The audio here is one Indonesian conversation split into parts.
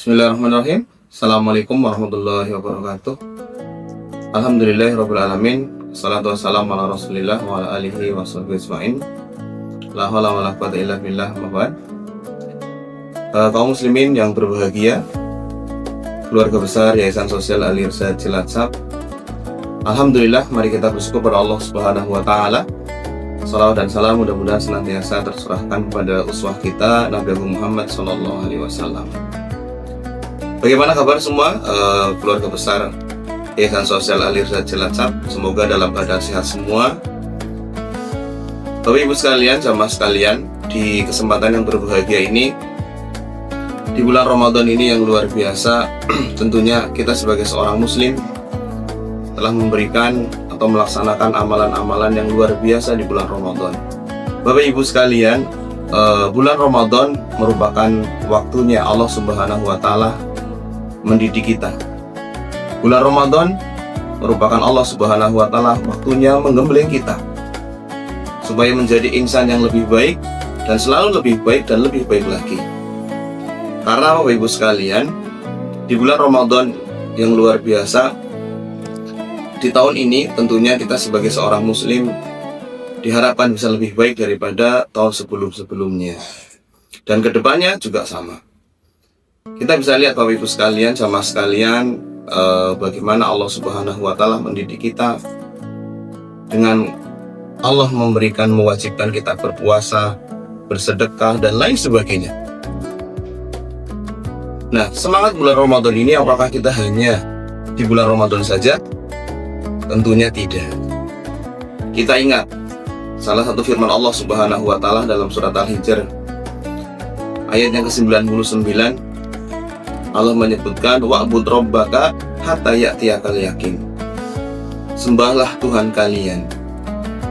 Bismillahirrahmanirrahim. Assalamualaikum warahmatullahi wabarakatuh. Alhamdulillahirabbil alamin. Wassalatu wassalamu ala Rasulillah wa ala alihi washabbihi ajmain. La haula wala quwwata illa billah. Kaum muslimin yang berbahagia, keluarga besar Yayasan Sosial Al-Irsyad Cilacap. Alhamdulillah, mari kita bersyukur pada Allah Subhanahu wa taala. Salawat dan salam mudah-mudahan senantiasa tercurahkan kepada uswah kita Nabi Muhammad sallallahu alaihi wasallam. Bagaimana kabar semua keluarga besar Yayasan Sosial Al-Irsyad Cilacap? Semoga dalam keadaan sehat semua. Bapak Ibu sekalian, jamaah sekalian, di kesempatan yang berbahagia ini, di bulan Ramadan ini yang luar biasa, tentunya kita sebagai seorang muslim telah memberikan atau melaksanakan amalan-amalan yang luar biasa di bulan Ramadan. Bapak Ibu sekalian, bulan Ramadan merupakan waktunya Allah Subhanahu wa taala mendidik kita. Bulan Ramadan merupakan Allah Subhanahu wa taala waktunya menggembleng kita supaya menjadi insan yang lebih baik dan selalu lebih baik dan lebih baik lagi. Karena Bapak Ibu sekalian, di bulan Ramadan yang luar biasa di tahun ini, tentunya kita sebagai seorang muslim diharapkan bisa lebih baik daripada tahun sebelum-sebelumnya. Dan kedepannya juga sama. Kita bisa lihat Bapak Ibu sekalian, jamaah sekalian, bagaimana Allah Subhanahu wa taala mendidik kita dengan Allah mewajibkan kita berpuasa, bersedekah, dan lain sebagainya. Nah, semangat bulan Ramadan ini apakah kita hanya di bulan Ramadan saja? Tentunya tidak. Kita ingat salah satu firman Allah Subhanahu wa taala dalam surat Al-Hijr ayat yang ke-99. Allah menyebutkan wa'bud rabbaka hatta ya'tiyakal yakin. Sembahlah Tuhan kalian.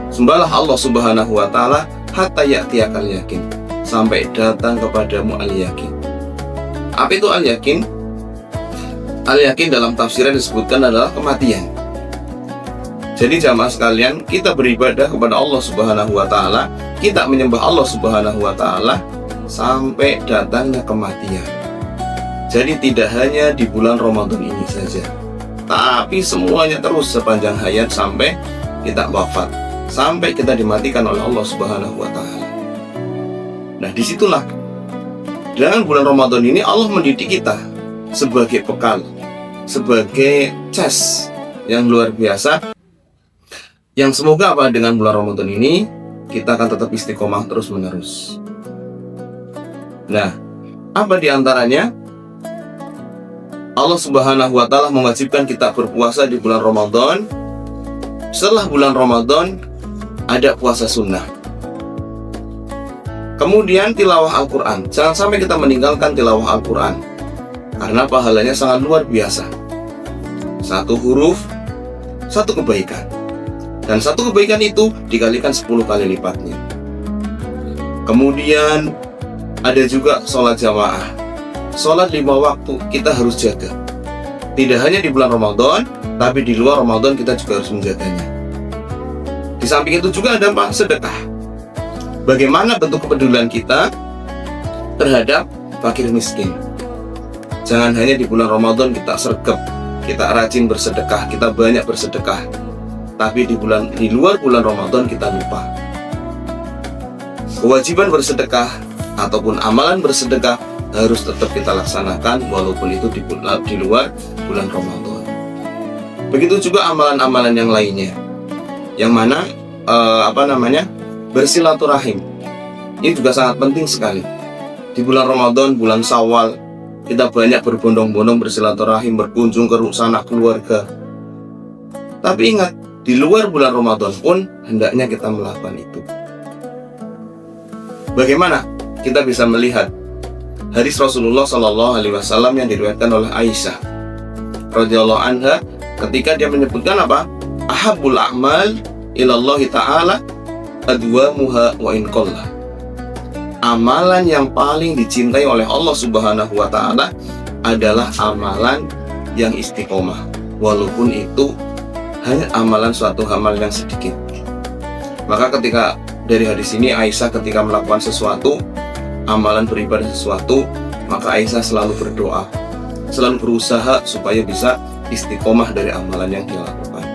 Sembahlah Allah Subhanahu wa taala hatta ya'tiyakal yakin, sampai datang kepadamu al-yakin. Apa itu al-yakin? Al-yakin dalam tafsiran disebutkan adalah kematian. Jadi jamaah sekalian, kita beribadah kepada Allah Subhanahu wa taala, kita menyembah Allah Subhanahu wa taala sampai datangnya kematian. Jadi tidak hanya di bulan Ramadan ini saja, tapi semuanya terus sepanjang hayat sampai kita wafat, sampai kita dimatikan oleh Allah Subhanahu wa taala. Nah, disitulah dengan bulan Ramadan ini Allah mendidik kita sebagai bekal, sebagai cas yang luar biasa, yang semoga dengan bulan Ramadan ini kita akan tetap istiqomah terus menerus. Nah, apa diantaranya? Allah Subhanahu wa taala mewajibkan kita berpuasa di bulan Ramadan. Setelah bulan Ramadan ada puasa sunnah. Kemudian tilawah Al-Quran. Jangan sampai kita meninggalkan tilawah Al-Quran, karena pahalanya sangat luar biasa. Satu huruf, satu kebaikan. Dan satu kebaikan itu dikalikan 10 kali lipatnya. Kemudian ada juga sholat jamaah. Sholat 5 waktu kita harus jaga. Tidak hanya di bulan Ramadan, tapi di luar Ramadan kita juga harus menjaganya. Di samping itu juga ada apa? Sedekah. Bagaimana bentuk kepedulian kita terhadap fakir miskin. Jangan hanya di bulan Ramadan kita sergap, kita rajin bersedekah, kita banyak bersedekah, tapi di luar bulan Ramadan kita lupa. Kewajiban bersedekah ataupun amalan bersedekah harus tetap kita laksanakan walaupun itu di luar bulan Ramadan. Begitu juga amalan-amalan yang lainnya, yang mana bersilaturahim. Ini juga sangat penting sekali. Di bulan Ramadan, bulan Syawal, kita banyak berbondong-bondong bersilaturahim, berkunjung ke sanak keluarga. Tapi ingat, di luar bulan Ramadan pun hendaknya kita melakukan itu. Bagaimana kita bisa melihat hadis Rasulullah Sallallahu Alaihi Wasallam yang diriwayatkan oleh Aisyah radhiyallahu anha, ketika dia menyebutkan apa? Ahabbul a'mal ilallahi ta'ala adwamuha wa in qalla. Amalan yang paling dicintai oleh Allah Subhanahu wa taala adalah amalan yang istiqomah, walaupun itu hanya amalan suatu amal yang sedikit. Maka ketika dari hadis ini, Aisyah ketika melakukan sesuatu, amalan beribadah sesuatu, maka Aisyah selalu berdoa, selalu berusaha supaya bisa istiqomah dari amalan yang dia lakukan.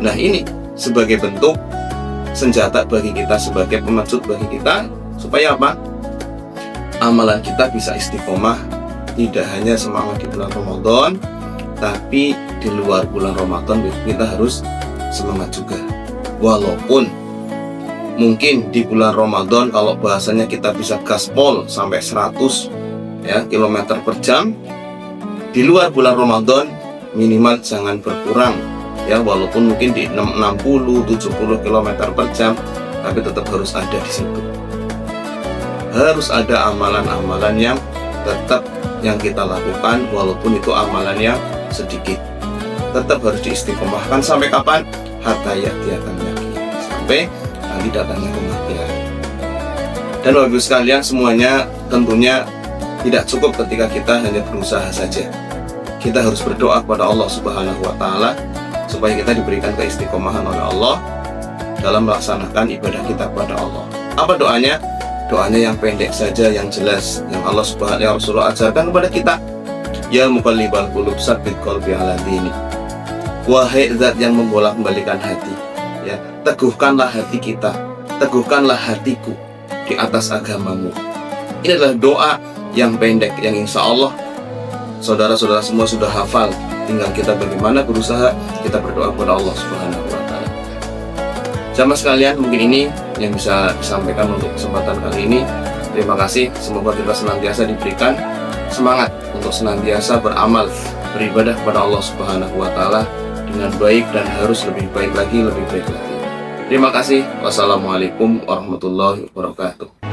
Nah, ini sebagai bentuk senjata bagi kita, sebagai pemecut bagi kita, supaya apa? Amalan kita bisa istiqomah, tidak hanya semangat di bulan Ramadan, tapi di luar bulan Ramadan kita harus semangat juga. Walaupun mungkin di bulan Ramadan kalau bahasanya kita bisa gaspol sampai 100 km per jam, di luar bulan Ramadan minimal jangan berkurang walaupun mungkin di 60-70 km per jam, tapi tetap harus ada di situ. Harus ada amalan-amalan yang tetap yang kita lakukan, walaupun itu amalan yang sedikit, tetap harus diistiqomahkan sampai kapan? Hatta ya'tiyal yaqin, sampai nanti datangnya kematian. Dan Bapak Ibu sekalian semuanya, tentunya tidak cukup ketika kita hanya berusaha saja. Kita harus berdoa kepada Allah Subhanahu wa Ta'ala supaya kita diberikan keistiqomahan oleh Allah dalam melaksanakan ibadah kita kepada Allah. Apa doanya? Doanya yang pendek saja, yang jelas, yang Allah Subhanahu wa Rasulullah ajarkan kepada kita. Ya muqallibal qulub tsabbit qalbi ala dini. Wahai zat yang membolak-balikan hati, teguhkanlah hati kita, teguhkanlah hatiku di atas agamamu. Ini adalah doa yang pendek yang insya Allah saudara-saudara semua sudah hafal. Tinggal kita bagaimana berusaha kita berdoa kepada Allah Subhanahu wa Ta'ala. Jamaah sekalian, mungkin ini yang bisa disampaikan untuk kesempatan kali ini. Terima kasih, semoga kita senantiasa diberikan semangat untuk senantiasa beramal, beribadah kepada Allah Subhanahu wa Ta'ala dengan baik, dan harus lebih baik lagi, lebih baik lagi. Terima kasih. Wassalamualaikum warahmatullahi wabarakatuh.